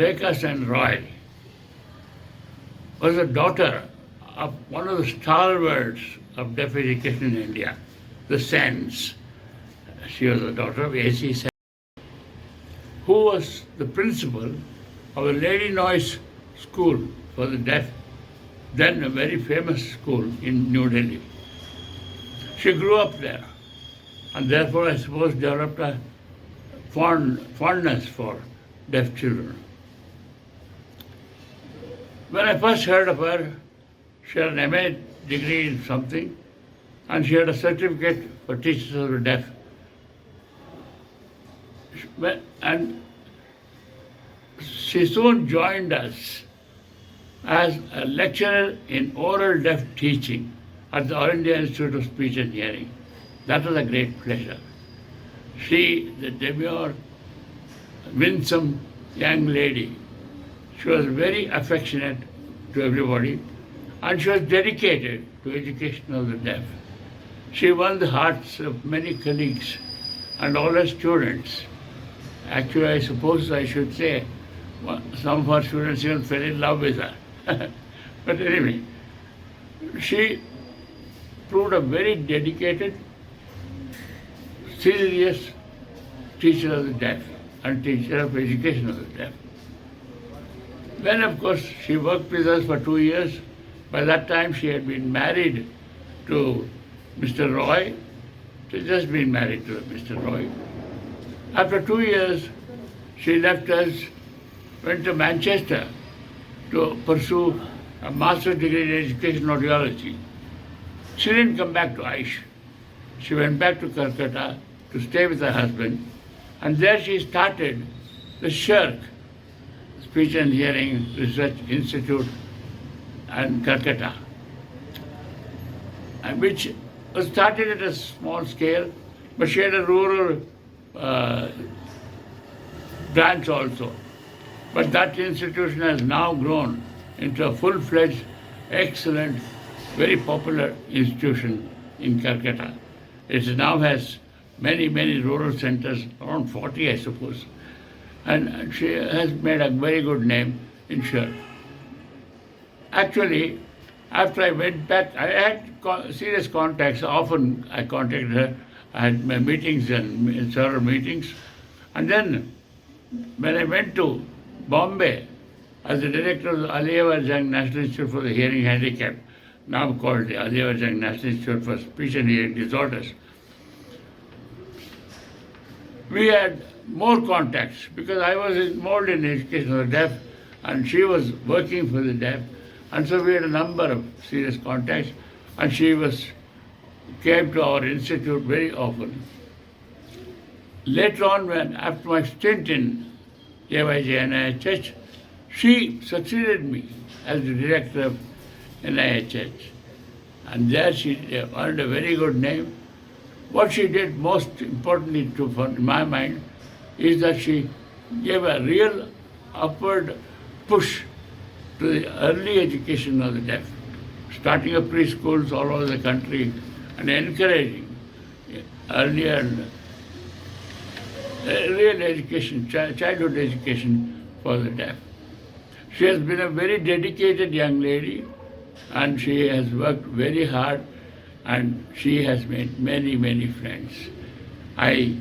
Rekha Roy was a daughter of one of the stalwarts of deaf education in India, the Sens. She was the daughter of A.C. Sen, who was the principal of a Lady Noyce school for the deaf, then a very famous school in New Delhi. She grew up there, and therefore I suppose developed a fondness for deaf children. When I first heard of her, she had an MA degree in something, and she had a certificate for teachers of the deaf. And she soon joined us as a lecturer in oral deaf teaching at the All India Institute of Speech and Hearing. That was a great pleasure. She, the demure, winsome young lady, she was very affectionate to everybody, and she was dedicated to education of the deaf. She won the hearts of many colleagues and all her students. Actually, I suppose I should say some of our students even fell in love with her. But anyway, she proved a very dedicated, serious teacher of the deaf and teacher of education of the deaf. Then, of course, she worked with us for 2 years. By that time, she had been married to Mr. Roy. She had just been married to Mr. Roy. After 2 years, she left us, went to Manchester to pursue a master's degree in education audiology. She didn't come back to AYJNIHH. She went back to Calcutta to stay with her husband, and there she started the SHIRC, Speech and Hearing Research Institute, in Calcutta, which was started at a small scale, but she had a rural branch also. But that institution has now grown into a full-fledged, excellent, very popular institution in Calcutta. It now has many, many rural centers, around 40, I suppose. And she has made a very good name in SHIRC. Actually, after I went back, I had serious contacts. Often I contacted her. I had my meetings and several meetings. And then when I went to Bombay as the director of the AYJNIHH National Institute for the Hearing Handicap, now called the AYJNIHH National Institute for Speech and Hearing Disorders, we had more contacts because I was involved in education of the deaf and she was working for the deaf. And so we had a number of serious contacts, and she came to our institute very often. Later on, after my stint in AYJNIHH and SHIRC, she succeeded me as the director of NIHH. And there she earned a very good name. What she did most importantly, in my mind, is that she gave a real upward push to the early education of the deaf, starting up preschools all over the country and encouraging earlier and real education, childhood education for the deaf. She has been a very dedicated young lady, and she has worked very hard, and she has made many, many friends. I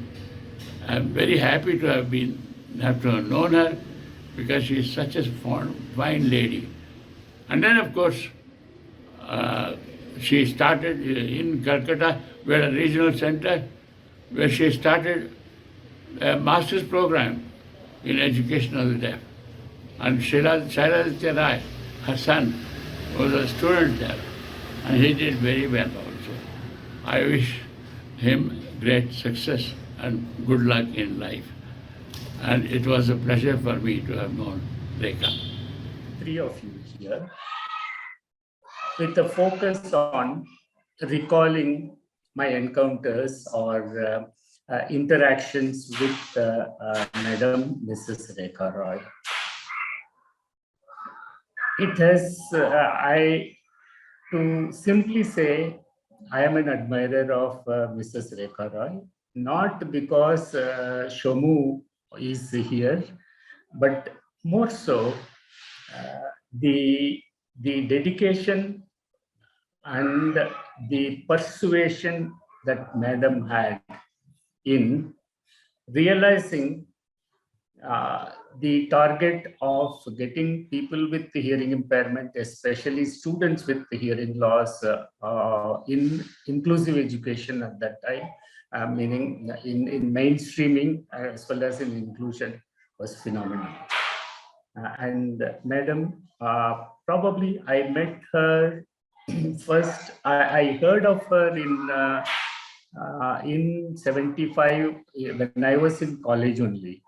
am very happy to have known her, because she is such a fine lady. And then, of course, she started in Calcutta, we had a regional center, where she started a master's program in education of the deaf. And Shailaditya Rai, her son, was a student there, and he did very well also. I wish him great success and good luck in life. And it was a pleasure for me to have known Rekha. Three of you here, with a focus on recalling my encounters or interactions with Madam Mrs. Rekha Roy. It has, to simply say, I am an admirer of Mrs. Rekha Roy, not because Shomu is here, but more so, the dedication and the persuasion that Madam had in realizing the target of getting people with hearing impairment, especially students with hearing loss, in inclusive education at that time, meaning in mainstreaming as well as in inclusion, was phenomenal. And Madam, probably I met her first. I heard of her in 75 when I was in college only.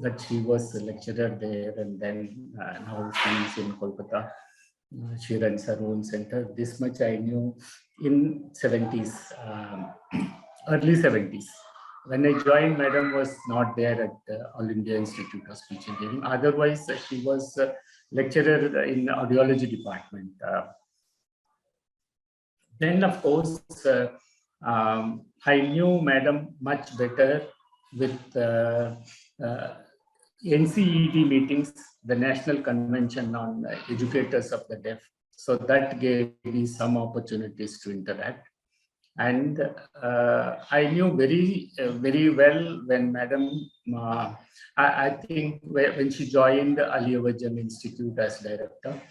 That she was a lecturer there, and then now she is in Kolkata. She runs her own center. This much I knew in 70s, early 70s. When I joined, Madam was not there at All India Institute of Speech and Hearing. Otherwise, she was a lecturer in audiology department. Then, of course, I knew Madam much better with NCED meetings, the National Convention on Educators of the Deaf. So that gave me some opportunities to interact. And I knew very well when Madam, I think when she joined the AYJNIHH Institute as director,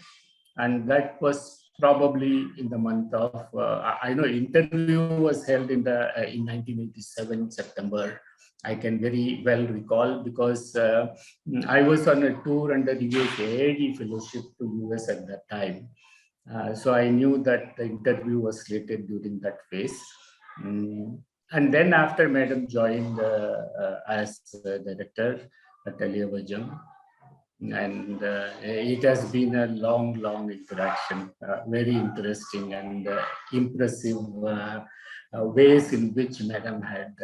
and that was probably in the month of, I know interview was held in 1987 September. I can very well recall because I was on a tour under the US AID fellowship to US at that time. So I knew that the interview was slated during that phase. And then after Madam joined as director at AYJNIHH, and it has been a long interaction, very interesting and impressive ways in which Madam had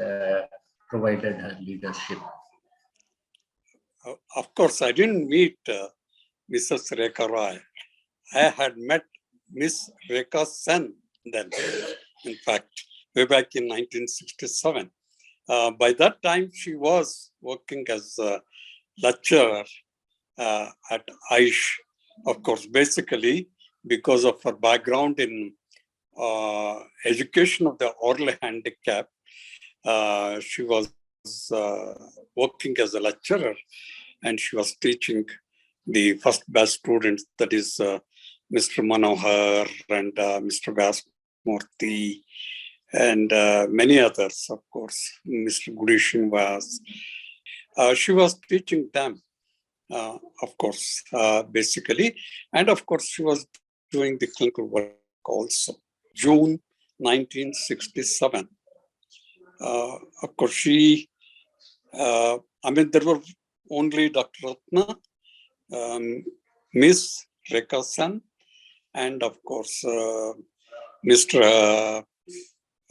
provided her leadership. Of course, I didn't meet Mrs. Rekha Roy. I had met Miss Rekha's son then, in fact, way back in 1967. By that time, she was working as a lecturer at AYJNIHH, of course, basically because of her background in education of the orally handicapped. She was working as a lecturer, and she was teaching the first batch students, that is Mr. Manohar and Mr. Vyasmurthy, and many others, of course, Mr. Gudishin was. She was teaching them, of course, basically. And of course, she was doing the clinical work also. June 1967. Of course, she, there were only Dr. Ratna, Miss Rekha San, and of course, Mr.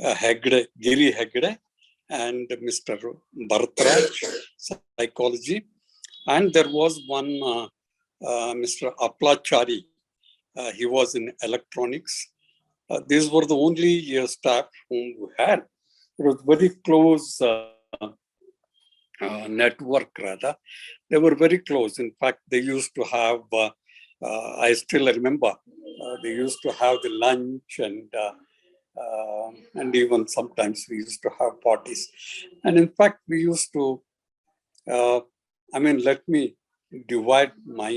Hegde, Giri Hegde, and Mr. Bharatraj, psychology. And there was one Mr. Aplachari. He was in electronics. These were the only staff whom we had. It was very close network, rather. They were very close. In fact, they used to have, I still remember, they used to have the lunch, and even sometimes we used to have parties. And in fact, we used to, let me divide my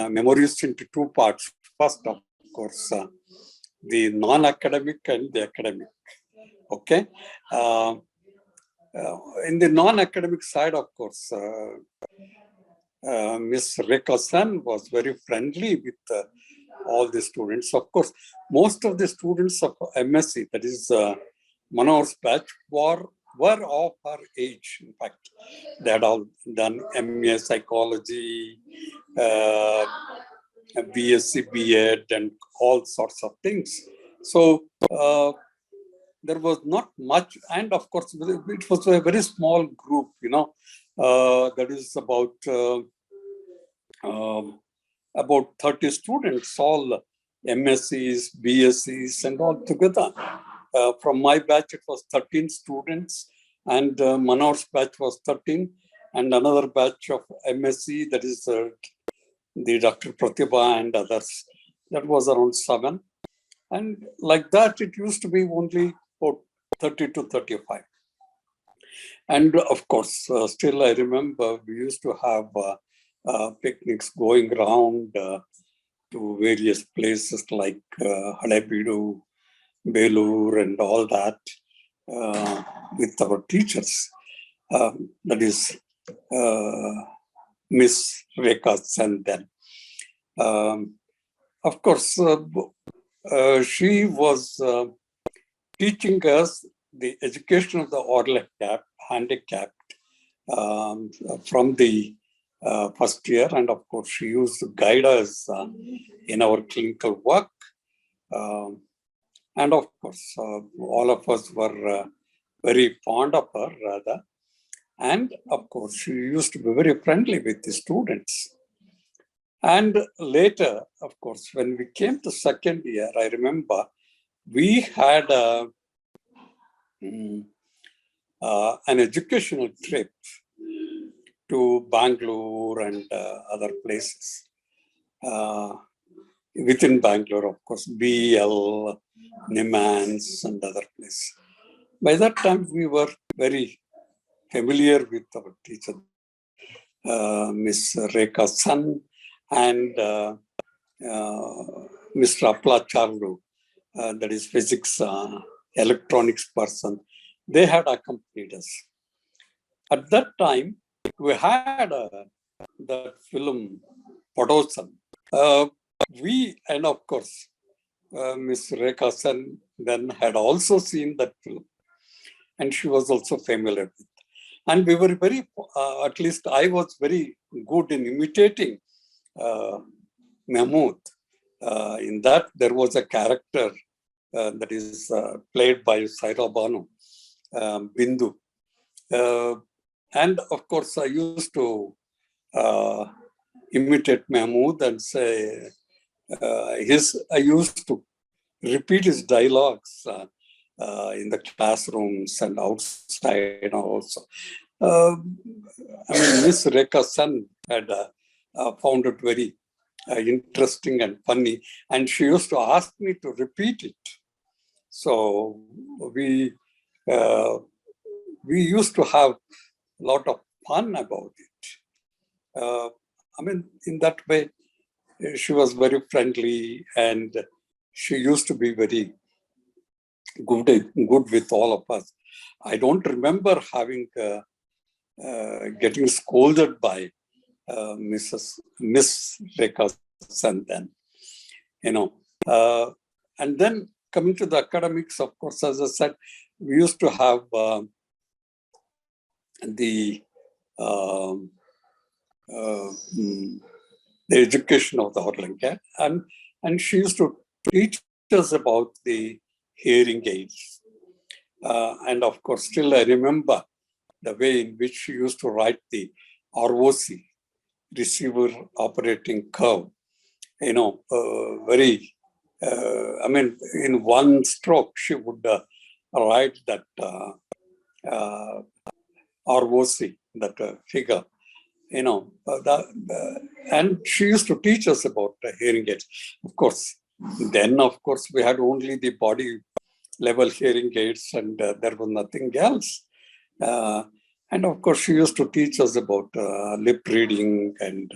memories into two parts. First, of course, the non-academic and the academic. Okay. In the non-academic side, of course, Miss Rekha San was very friendly with all the students. Of course, most of the students of MSc, that is Manohar's batch, were of her age. In fact, they had all done MA psychology, BSc, BEd, and all sorts of things. So there was not much, and of course, it was a very small group, that is about 30 students, all MScs, BScs, and all together. From my batch, it was 13 students, and Manohar's batch was 13, and another batch of MSc, that is the Dr. Pratibha and others. That was around 7. And like that, it used to be only about 30 to 35. And of course, still I remember we used to have picnics going around to various places like Halebeedu, Belur, and all that with our teachers. That is Miss Rekha Sen then. Of course, she was teaching us the education of the orally handicapped from the first year, and of course she used to guide us in our clinical work. And of course, all of us were very fond of her rather. And of course, she used to be very friendly with the students. And later, of course, when we came to second year, I remember we had an educational trip to Bangalore and other places. Within Bangalore, of course, BL, Nimans, and other places. By that time, we were very familiar with our teacher, Miss Rekha Sen and Mr. Apla Charlu, that is physics, electronics person. They had accompanied us. At that time, we had that film, Padosan. And of course, Miss Rekha Sen then had also seen that film, and she was also familiar with it. And we were very, at least I was very good in imitating Mahmood. In that, there was a character that is played by Saira Banu, Bindu. And of course, I used to imitate Mahmood and say, I used to repeat his dialogues in the classrooms and outside also. I mean, Miss Rekha Sen had found it very interesting and funny, and she used to ask me to repeat it. So we used to have a lot of fun about it. I mean, in that way, she was very friendly, and she used to be very good with all of us. I don't remember having getting scolded by Miss Rekha Sen then, and then coming to the academics, of course, as I said, we used to have the education of the Orling cat, and she used to teach us about the hearing aids. And of course, still I remember the way in which she used to write the ROC, receiver operating curve, very, I mean, in one stroke, she would write that ROC, that figure, and she used to teach us about hearing aids. Of course, then, of course, we had only the body level hearing aids, and there was nothing else. And of course, she used to teach us about lip reading and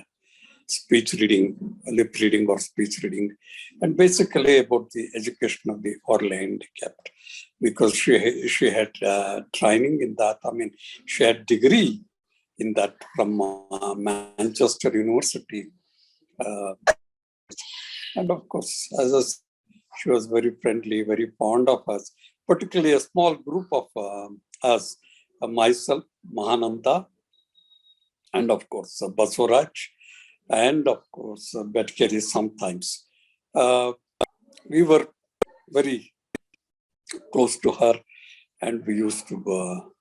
speech reading, lip reading or speech reading, and basically about the education of the orally handicapped, because she had training in that. I mean, she had degree in that from Manchester University. And of course, as I said, she was very friendly, very fond of us, particularly a small group of us, myself, Mahananda, and of course, Basuraj, and of course, Bedkeri sometimes. We were very close to her, and we used to,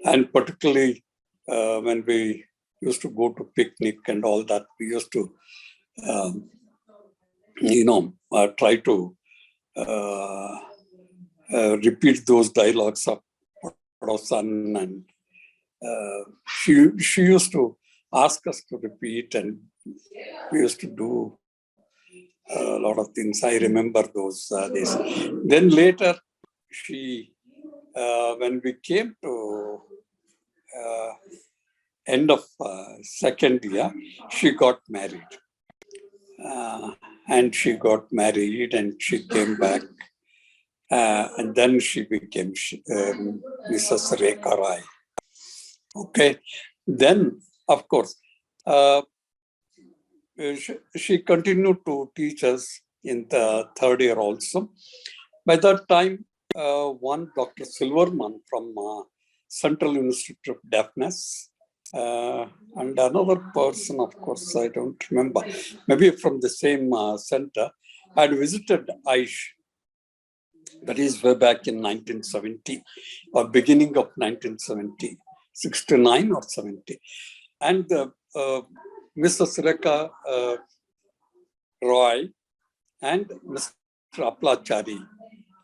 and particularly when we used to go to picnic and all that, we used to, try to repeat those dialogues of Padosan and she used to ask us to repeat, and we used to do a lot of things. I remember those days. Then later, when we came to end of second year, she got married. And she got married and she came back. And then she became Mrs. Rekha Roy. Okay. Then, of course, she continued to teach us in the third year also. By that time, one Dr. Silverman from Central Institute of Deafness, and another person, of course, I don't remember, maybe from the same center, had visited AYJNIHH. That is way back in 1970 or beginning of 1970, 69 or 70. And Mrs. Rekha Roy and Mr. Aplachari,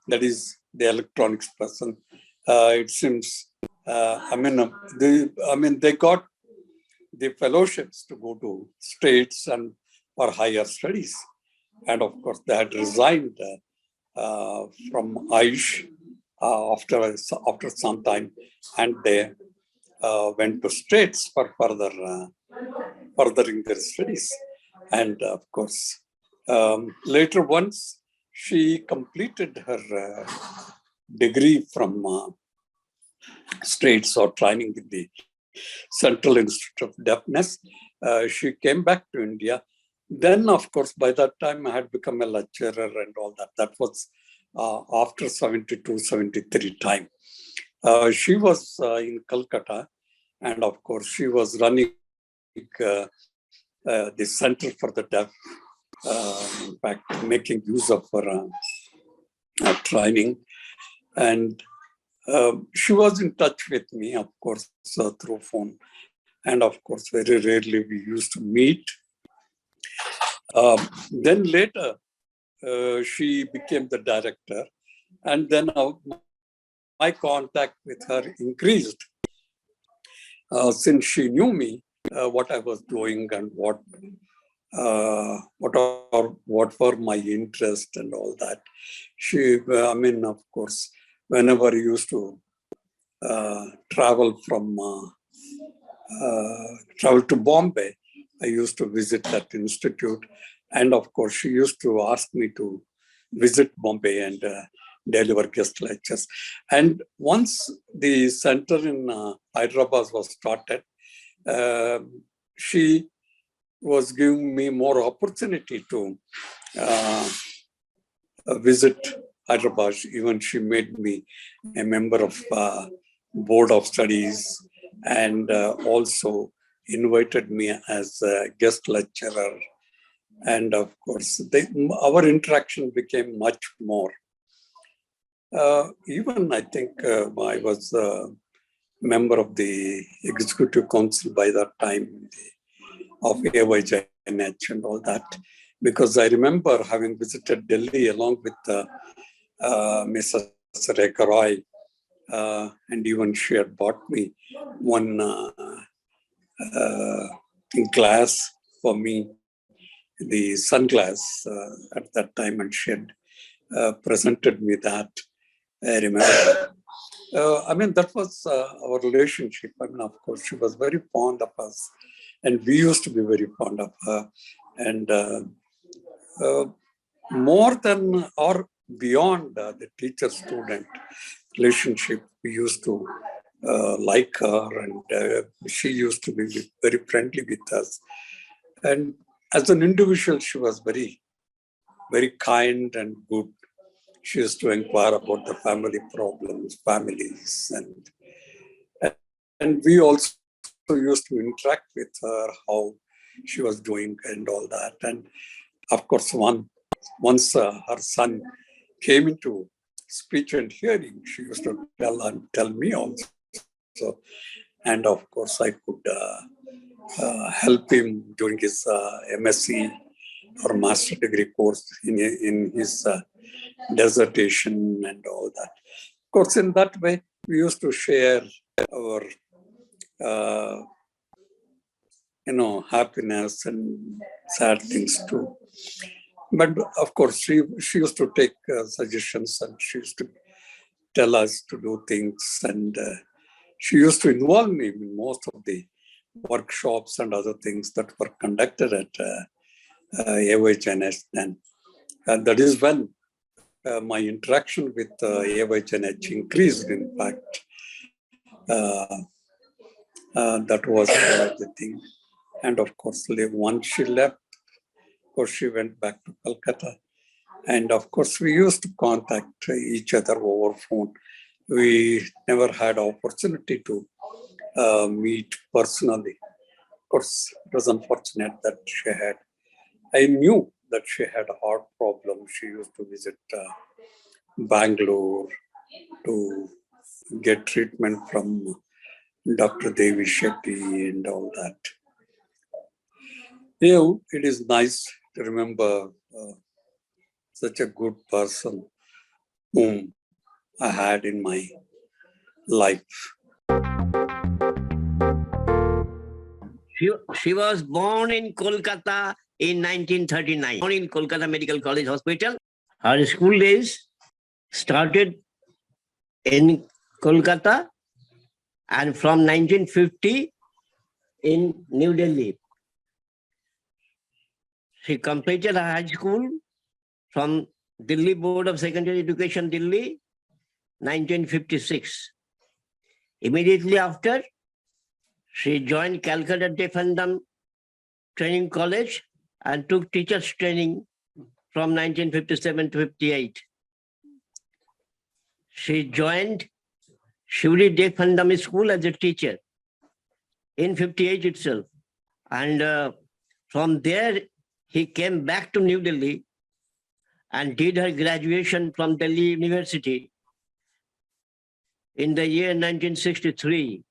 that is the electronics person, it seems, they got the fellowships to go to States and for higher studies. And of course, they had resigned from AYJNIHH after some time, and they went to States for furthering their studies. And of course, later once she completed her degree from States or training in the Central Institute of Deafness, she came back to India. Then, of course, by that time I had become a lecturer and all that. That was after 72, 73 time. She was in Calcutta, and of course, she was running the Center for the Deaf, in fact, making use of her training. And she was in touch with me, of course, through phone. And of course, very rarely we used to meet. Then later, she became the director. And then my contact with her increased. Since she knew me, what I was doing and what were my interest and all that. She, of course, whenever I used to travel to Bombay, I used to visit that institute. And of course, she used to ask me to visit Bombay and deliver guest lectures. And once the center in Hyderabad was started, she was giving me more opportunity to visit Hyderabad. Even she made me a member of Board of Studies, and also invited me as a guest lecturer. And of course, our interaction became much more. Even I think I was a member of the Executive Council by that time of AYJNIHH and all that, because I remember having visited Delhi along with Mrs. Rekha Roy, and even she had bought me one glass for me, the sunglass at that time, and she had presented me that. I remember. That was our relationship. Of course, she was very fond of us, and we used to be very fond of her. And more than or beyond the teacher-student relationship, we used to like her, and she used to be very friendly with us. And as an individual, she was very, very kind and good. She used to inquire about the family problems, families, and we also used to interact with her, how she was doing and all that. And of course, once her son came into speech and hearing, she used to tell me also. And of course, I could help him during his MSc or master degree course in his dissertation and all that. Of course, in that way, we used to share our uh, happiness and sad things too. But of course, she used to take suggestions, and she used to tell us to do things, and she used to involve me in most of the workshops and other things that were conducted at AYJNH then. And that is when my interaction with AYJNH increased, in fact. That was the thing. And of course, once she left, of course, she went back to Calcutta. And of course, we used to contact each other over phone. We never had opportunity to meet personally. Of course, it was unfortunate that I knew that she had a heart problem. She used to visit Bangalore to get treatment from Dr. Devi Shetty and all that. It is nice to remember such a good person whom I had in my life. She was born in Kolkata in 1939, born in Kolkata Medical College Hospital. Her school days started in Kolkata and from 1950 in New Delhi. She completed her high school from Delhi Board of Secondary Education, Delhi, 1956. Immediately after, she joined Calcutta Deaf and Dumb Training College and took teachers training from 1957 to 58. She joined Shivri Deaf and Dumb School as a teacher in 58 itself. And from there, he came back to New Delhi and did her graduation from Delhi University in the year 1963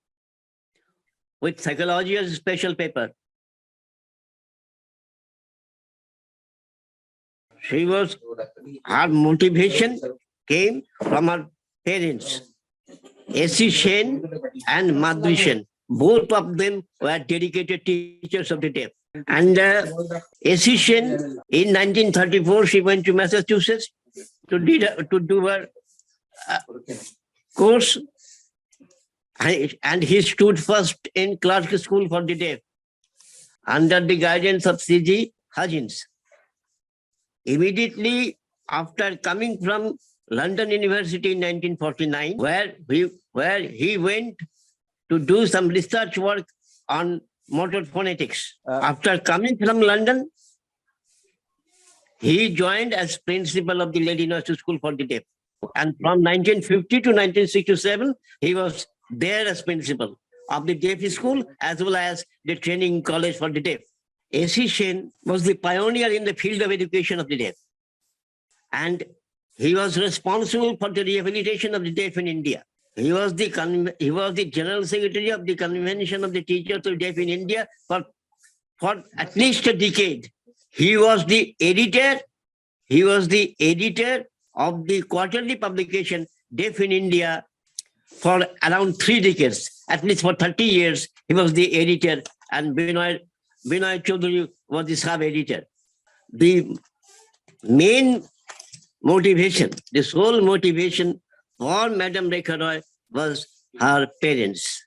with psychology as a special paper. Her motivation came from her parents, A.C. Sen and Madhuri Sen. Both of them were dedicated teachers of the deaf. And A.C. Sen, in 1934, she went to Massachusetts to do her course. And he stood first in Clark School for the Deaf under the guidance of C.G. Hudgens. Immediately after coming from London University in 1949, where he went to do some research work on motor phonetics. After coming from London, he joined as principal of the Lady Nursery School for the Deaf. And from 1950 to 1967, he was there as principal of the Deaf School as well as the Training College for the Deaf. A.C. Sen was the pioneer in the field of education of the deaf. And he was responsible for the rehabilitation of the deaf in India. He was the General Secretary of the Convention of the Teachers of the Deaf in India for at least a decade. He was the editor of the quarterly publication Deaf in India for around 3 decades. At least for 30 years, he was the editor, and Binoy Chaudhary was the sub-editor. The main motivation, the sole motivation for Madam Rekha Roy was her parents.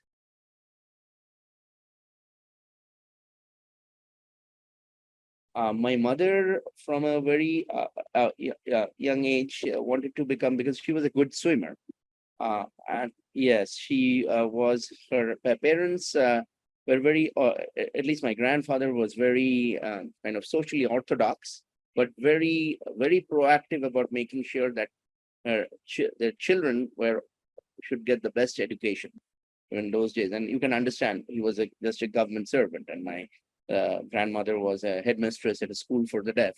My mother, from a very young age, wanted to become, because she was a good swimmer. And yes, she was, her parents were very, at least my grandfather was very kind of socially orthodox, but very, very proactive about making sure that the children should get the best education in those days. And you can understand, he was just a government servant, and my grandmother was a headmistress at a school for the deaf,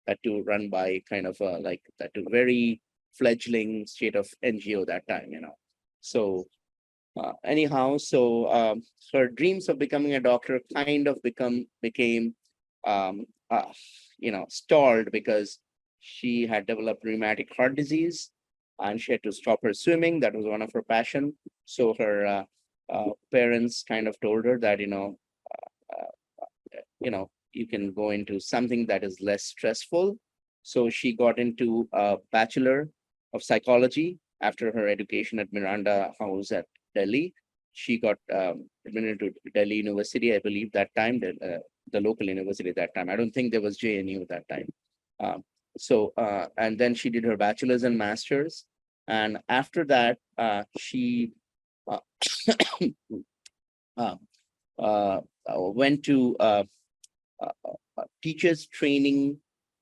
had to run by kind of like that, a very fledgling state of NGO that time, So anyhow, so her dreams of becoming a doctor kind of became stalled because she had developed rheumatic heart disease and she had to stop her swimming. That was one of her passion. So her parents kind of told her that, you can go into something that is less stressful. So she got into a Bachelor of Psychology after her education at Miranda House at Delhi. She got admitted to Delhi University, I believe, that time, the local university at that time. I don't think there was JNU at that time. And then she did her bachelor's and master's. And after that, she uh, uh, went to teachers training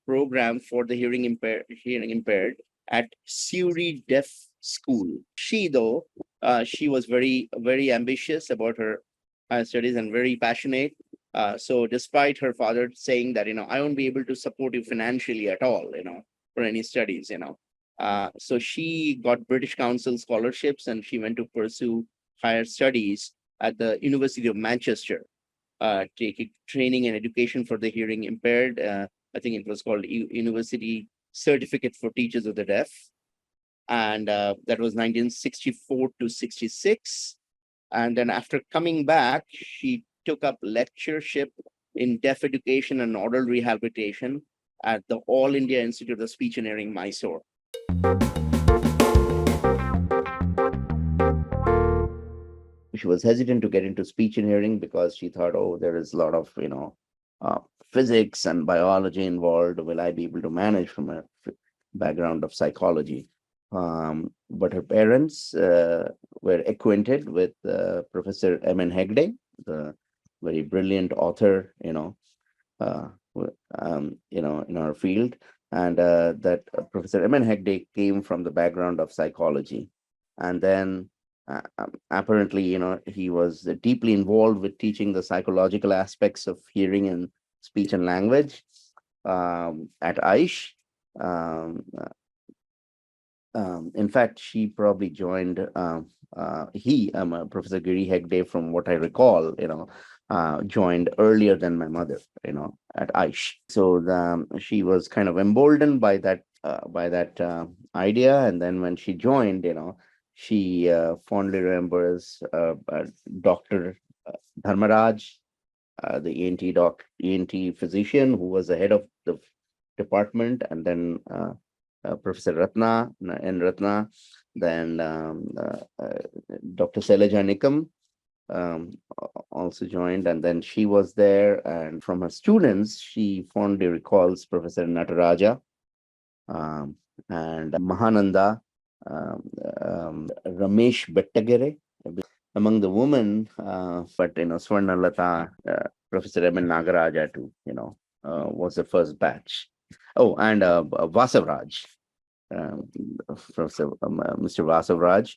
program for the hearing impaired at Suri Deaf School. She was very ambitious about her studies and very passionate. So despite her father saying that, I won't be able to support you financially at all, for any studies, so she got British Council scholarships and she went to pursue higher studies at the University of Manchester, taking training and education for the hearing impaired. I think it was called University Certificate for Teachers of the Deaf. And that was 1964 to 66. And then after coming back, she took up lectureship in deaf education and oral rehabilitation at the All India Institute of Speech and Hearing, Mysore. She was hesitant to get into speech and hearing because she thought, oh, there is a lot of, physics and biology involved. Will I be able to manage from a background of psychology? But her parents were acquainted with Professor M.N. Hegde, the very brilliant author, in our field. And that Professor M.N. Hegde came from the background of psychology. And then apparently, he was deeply involved with teaching the psychological aspects of hearing and speech and language at AYJNIHH. In fact, she probably joined, Professor Giri Hegde, from what I recall, joined earlier than my mother, at AYJNIHH. So she was kind of emboldened by that idea. And then when she joined, she fondly remembers Dr. Dharmaraj, the ENT physician who was the head of the department, and then Professor Ratna, then Dr. Sailaja Nikam also joined, and then she was there. And from her students, she fondly recalls Professor Nataraja and Mahananda, Ramesh Bettagere. Among the women, but Swarnalata, Professor M.N. Nagaraja too, was the first batch. Oh, and Vasavraj, Professor Mr. Vasavraj,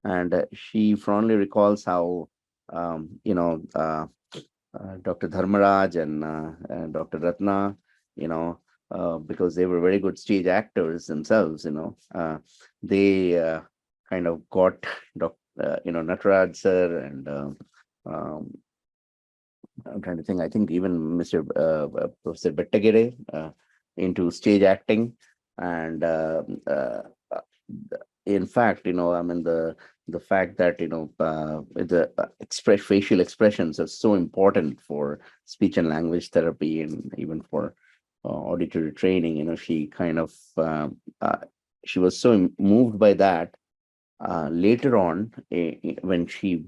and she fondly recalls how Dr. Dharmaraj and Dr. Ratna, because they were very good stage actors themselves, they kind of got Nataraj sir and I'm trying to think. I think even Mr. Professor Bettagere into stage acting, and in fact, the fact that the facial expressions are so important for speech and language therapy, and even for auditory training. She kind of she was so moved by that. Later on, when she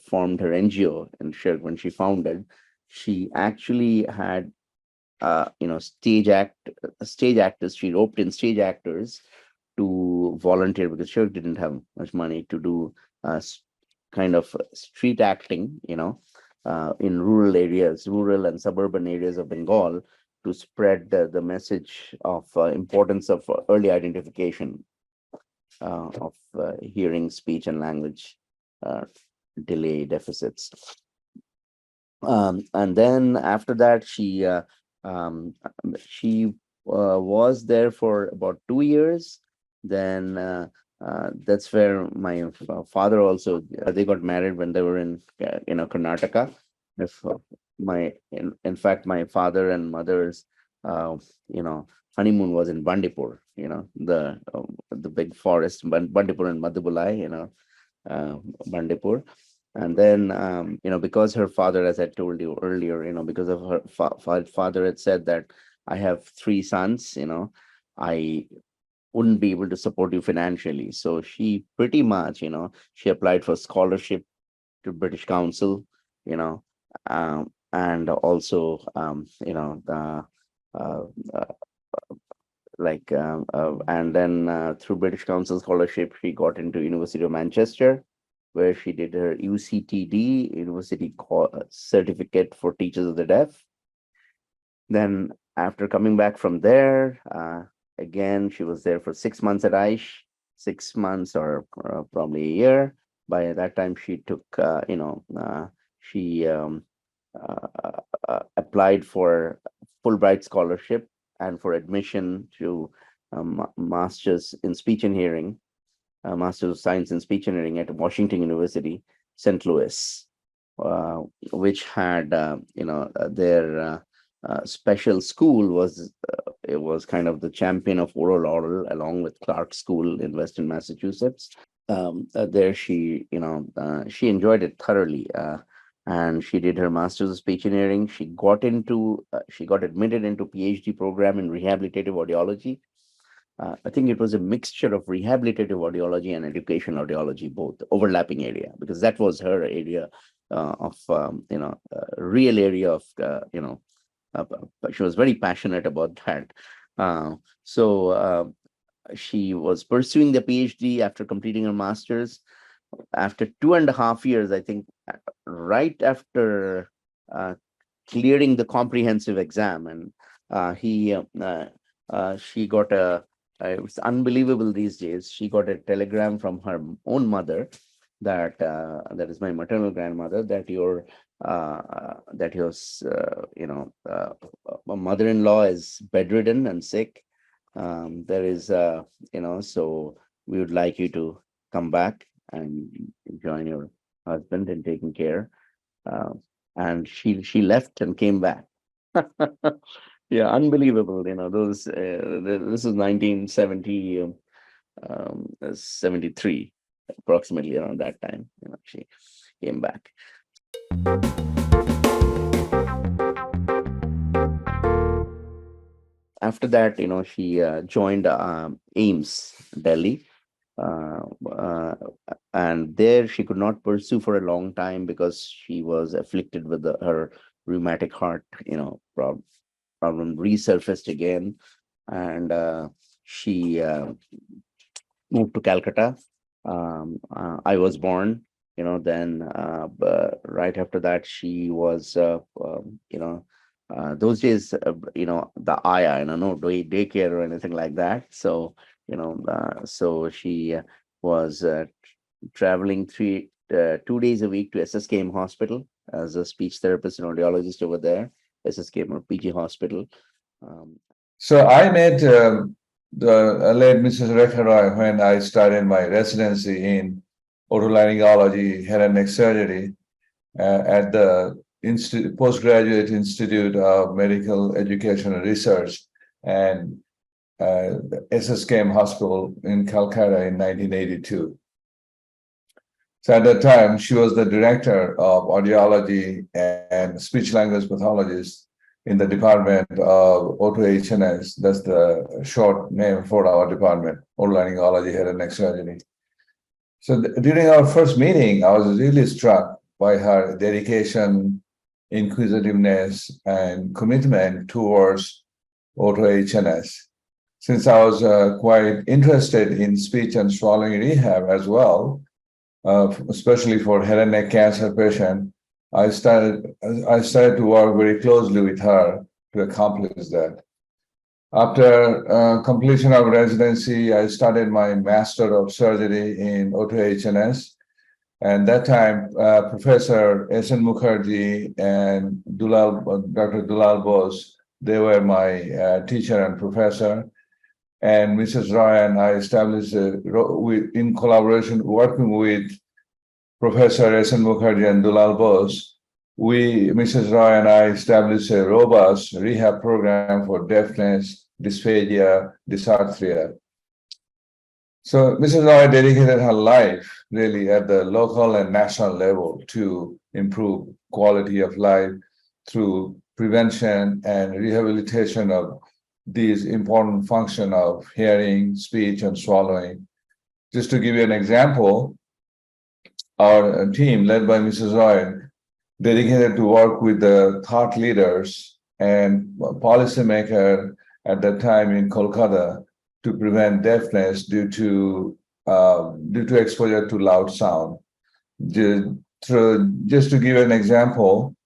formed her NGO and SHIRC, when she founded, she actually had stage actors. She roped in stage actors to volunteer, because SHIRC didn't have much money to do kind of street acting, in rural areas, rural and suburban areas of Bengal, to spread the message of importance of early identification of hearing, speech, and language delay deficits. And then after that, she was there for about 2 years. Then that's where my father also, they got married when they were in Karnataka. In fact, my father and mother's honeymoon was in Bandipur, the big forest, Bandipur and Madhubulai, Bandipur. And then, because her father, as I told you earlier, because of her father had said that I have three sons, I wouldn't be able to support you financially. So she pretty much, she applied for scholarship to British Council, and also, the uh, uh, and then through British Council scholarship, she got into University of Manchester, where she did her UCTD, Certificate for Teachers of the Deaf. Then after coming back from there, again, she was there for 6 months at AYJNIHH, 6 months or probably a year. By that time, she took, she applied for Fulbright scholarship and for admission to Masters in Speech and Hearing, Masters of Science in Speech and Hearing at Washington University, St. Louis, which had, their special school was it was kind of the champion of oral along with Clark School in Western Massachusetts. There she she enjoyed it thoroughly, and she did her master's of speech and hearing. She got admitted into PhD program in rehabilitative audiology. I think it was a mixture of rehabilitative audiology and educational audiology, both overlapping area, because that was her area of real area of she was very passionate about that. So she was pursuing the PhD after completing her master's. After 2.5 years, I think, right after clearing the comprehensive exam, and she got it was unbelievable these days. She got a telegram from her own mother that that is my maternal grandmother, that your mother-in-law is bedridden and sick. There is so we would like you to come back and join your husband in taking care. And she left and came back. Yeah, unbelievable. Those this is 1970, 73, approximately around that time. She came back. After that, she joined AIMS Delhi, and there she could not pursue for a long time because she was afflicted with her rheumatic heart problem resurfaced again, and she moved to Calcutta. I was born, then right after that, she was, those days, the Aya, no daycare or anything like that. So, so she was traveling 2 days a week to SSKM Hospital as a speech therapist and audiologist over there, SSKM or PG Hospital. So I met the late Mrs. Rekha Roy when I started my residency in otolaryngology, head and neck surgery at the Postgraduate Institute of Medical Education and Research and SSKM Hospital in Calcutta in 1982. So at that time, she was the director of audiology and speech language pathologist in the department of AYJNIHH. That's the short name for our department, otolaryngology, head and neck surgery. So during our first meeting, I was really struck by her dedication, inquisitiveness, and commitment towards AYJNIHH. Since I was quite interested in speech and swallowing rehab as well, especially for head and neck cancer patient, I started to work very closely with her to accomplish that. After completion of residency, I started my Master of Surgery in AYJNIHH. And that time, Professor S.N. Mukherjee and Dr. Dulal Bose, they were my teacher and professor. And Mrs. Roy and I established, in collaboration, working with Professor S.N. Mukherjee and Dulal Bose, Mrs. Roy and I established a robust rehab program for deafness, dysphagia, dysarthria. So Mrs. Roy dedicated her life really at the local and national level to improve quality of life through prevention and rehabilitation of these important function of hearing, speech, and swallowing. Just to give you an example, our team led by Mrs. Roy dedicated to work with the thought leaders and policymaker at that time in Kolkata to prevent deafness due to exposure to loud sound. Just to give an example,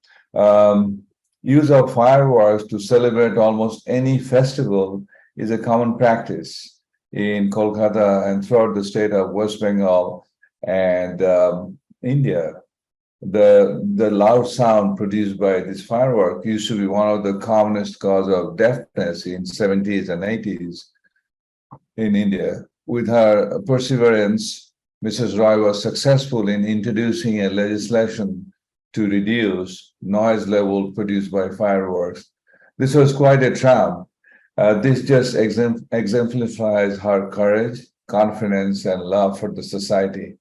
use of fireworks to celebrate almost any festival is a common practice in Kolkata and throughout the state of West Bengal and India. The loud sound produced by this firework used to be one of the commonest cause of deafness in 70s and 80s in India. With her perseverance, Mrs. Roy was successful in introducing a legislation to reduce noise level produced by fireworks. This was quite a triumph. This just exemplifies her courage, confidence, and love for the society.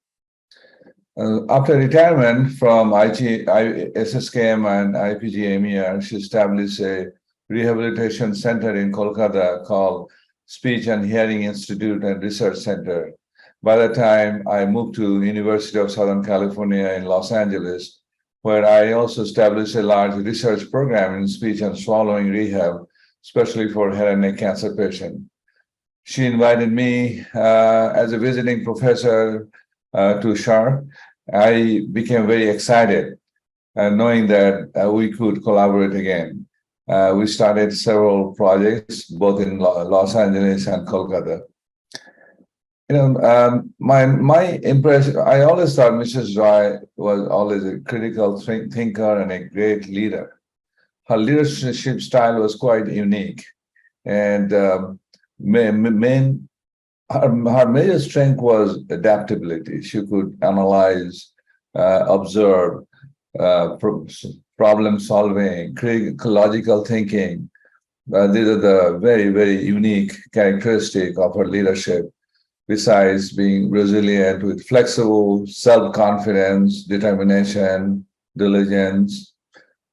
After retirement from SSKM and IPGMER, she established a rehabilitation center in Kolkata called Speech and Hearing Institute and Research Center. By the time I moved to University of Southern California in Los Angeles, where I also established a large research program in speech and swallowing rehab, especially for head and neck cancer patients. She invited me as a visiting professor to SHIRC. I became very excited knowing that we could collaborate again. We started several projects both in Los Angeles and Kolkata. My impression, I always thought Mrs. Roy was always a critical thinker and a great leader. Her leadership style was quite unique, and her major strength was adaptability. She could analyze, observe, problem solving, critical logical thinking. These are the very, very unique characteristic of her leadership. Besides being resilient with flexible self-confidence, determination, diligence,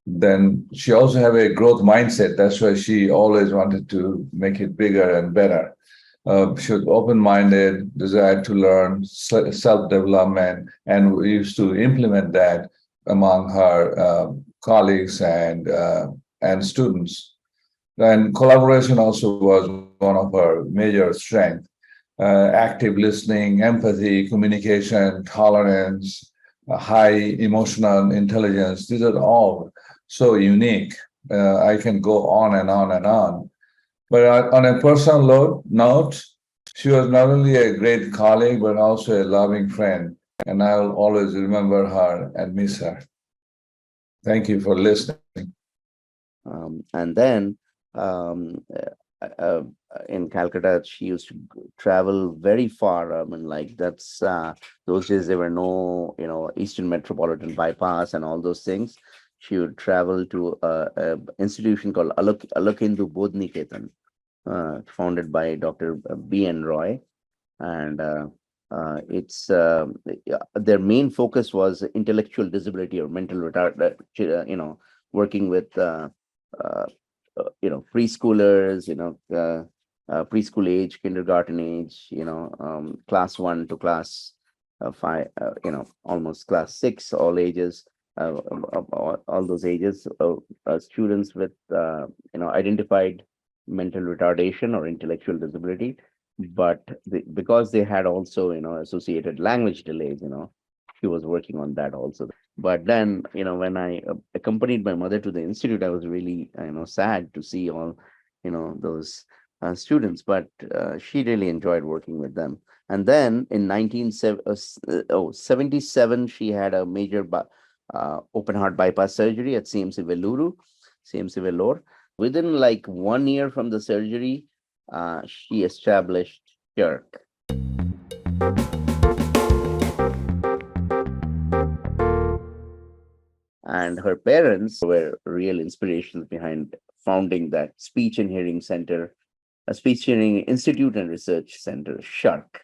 then she also have a growth mindset. That's why she always wanted to make it bigger and better. She was open-minded, desired to learn, self-development, and we used to implement that among her colleagues and students. And collaboration also was one of her major strengths. Active listening, empathy, communication, tolerance, high emotional intelligence. These are all so unique. I can go on and on and on. But on a personal note, she was not only a great colleague, but also a loving friend. And I will always remember her and miss her. Thank you for listening. And then in Calcutta, she used to travel very far. I mean, like that's those days there were no, Eastern Metropolitan Bypass and all those things. She would travel to an institution called Alakindu Bodhniketan, founded by Dr. B.N. Roy, and it's their main focus was intellectual disability or mental retard. Working with preschoolers, preschool age, kindergarten age, class 1 to class 5, almost class 6, all ages, all those ages, students with identified mental retardation or intellectual disability, but because they had also associated language delays, she was working on that also. But then when I accompanied my mother to the institute, I was really sad to see all those students, but she really enjoyed working with them. And then in 1977 she had a major open heart bypass surgery at CMC Vellore. Within like 1 year from the surgery, she established SHIRC. And her parents were real inspirations behind founding that speech and hearing center, a speech hearing institute and research center, SHIRC.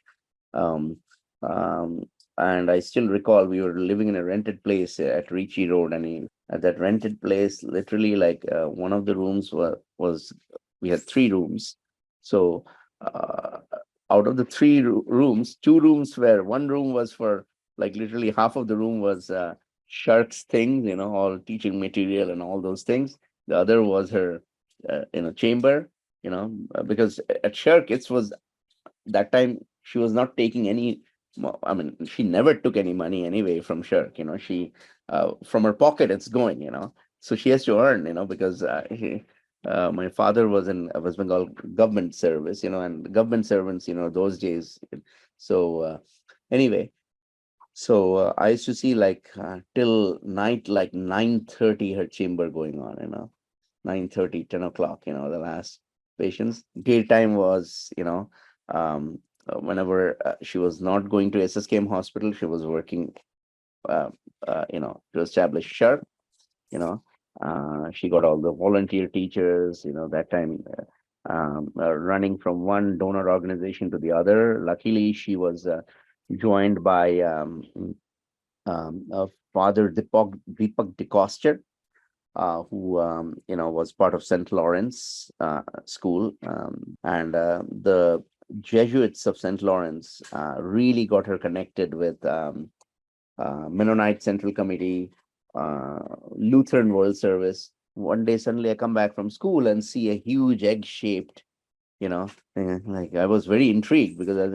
And I still recall we were living in a rented place at Ricci Road, and at that rented place, literally like one of the rooms was we had 3 rooms. So out of the 3 rooms, 2 rooms were, one room was for like literally half of the room was SHIRC's things, all teaching material and all those things. The other was her chamber, because at SHIRC it was that time she was not taking any. I mean, she never took any money anyway from SHIRC. She from her pocket it's going, so she has to earn, because my father was in West Bengal government service, and government servants, those days. So anyway, so I used to see like till night, like 9:30, her chamber going on, 9:30, 10 o'clock, the last patients. Daytime was, whenever she was not going to SSKM hospital, she was working, to establish SHIRC. She got all the volunteer teachers, that time running from one donor organization to the other. Luckily, she was joined by Father Deepak DeCoster, who was part of St. Lawrence School, and the Jesuits of St. Lawrence really got her connected with Mennonite Central Committee, Lutheran World Service. One day, suddenly I come back from school and see a huge egg-shaped, like I was very intrigued, because I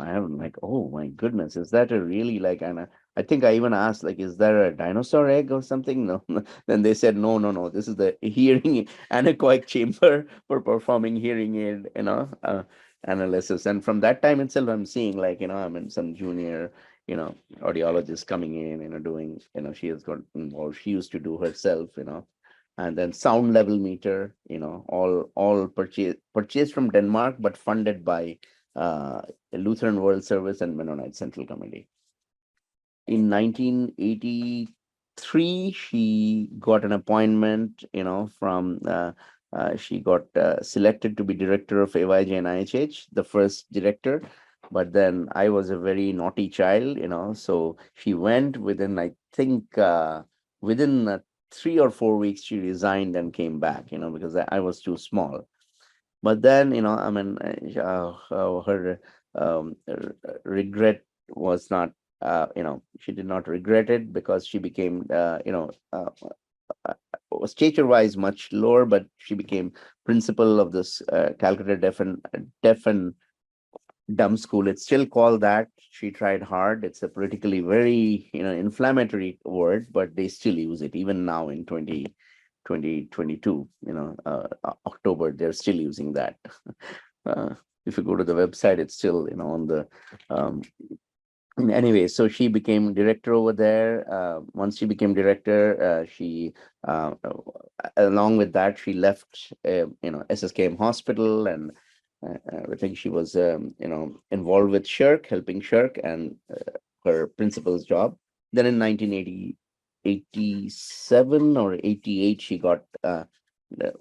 have like, oh my goodness, is that a really like, and I think I even asked, like, is there a dinosaur egg or something? No. Then they said, no, this is the hearing anechoic chamber for performing hearing aid, analysis. And from that time itself, I'm seeing like, I'm in some junior, audiologist coming in, doing, she has got involved. She used to do herself, and then sound level meter, all purchased from Denmark, but funded by Lutheran World Service and Mennonite Central Committee. In 1983, she got an appointment, from, she got selected to be director of AYJNIHH, the first director. But then I was a very naughty child, so she went within, I think, within 3 or 4 weeks, she resigned and came back, because I was too small. But then, her regret was not, she did not regret it, because she became, stature-wise much lower, but she became principal of this Calcutta Deaf and Dumb School. It's still called that. She tried hard. It's a politically very, inflammatory word, but they still use it even now in 2022. October, they're still using that. If you go to the website, it's still, on the. Anyway, so she became director over there. Once she became director, she, along with that, she left, SSKM hospital, and I think she was, involved with SHIRC, helping SHIRC, and her principal's job. Then in 1987 or 88, she got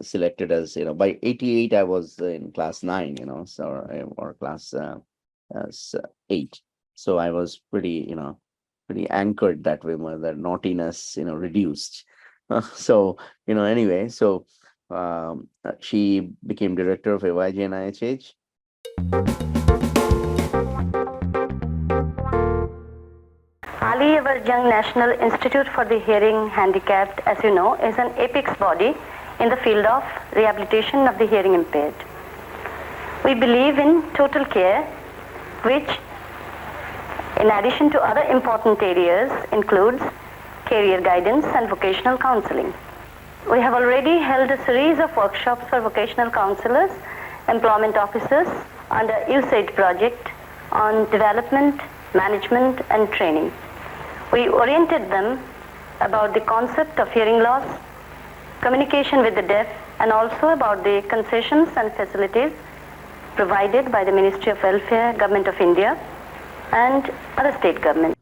selected as, by 88, I was in class 9, or class 8. So I was pretty, pretty anchored that way, where the naughtiness, reduced. So, anyway, so she became director of AYJNIHH. AYJNIHH National Institute for the Hearing Handicapped, as you know, is an apex body in the field of rehabilitation of the hearing impaired. We believe in total care, which, in addition to other important areas, includes career guidance and vocational counseling. We have already held a series of workshops for vocational counselors, employment officers under USAID project on development, management and training. We oriented them about the concept of hearing loss, communication with the deaf, and also about the concessions and facilities provided by the Ministry of Welfare, Government of India, and other state governments.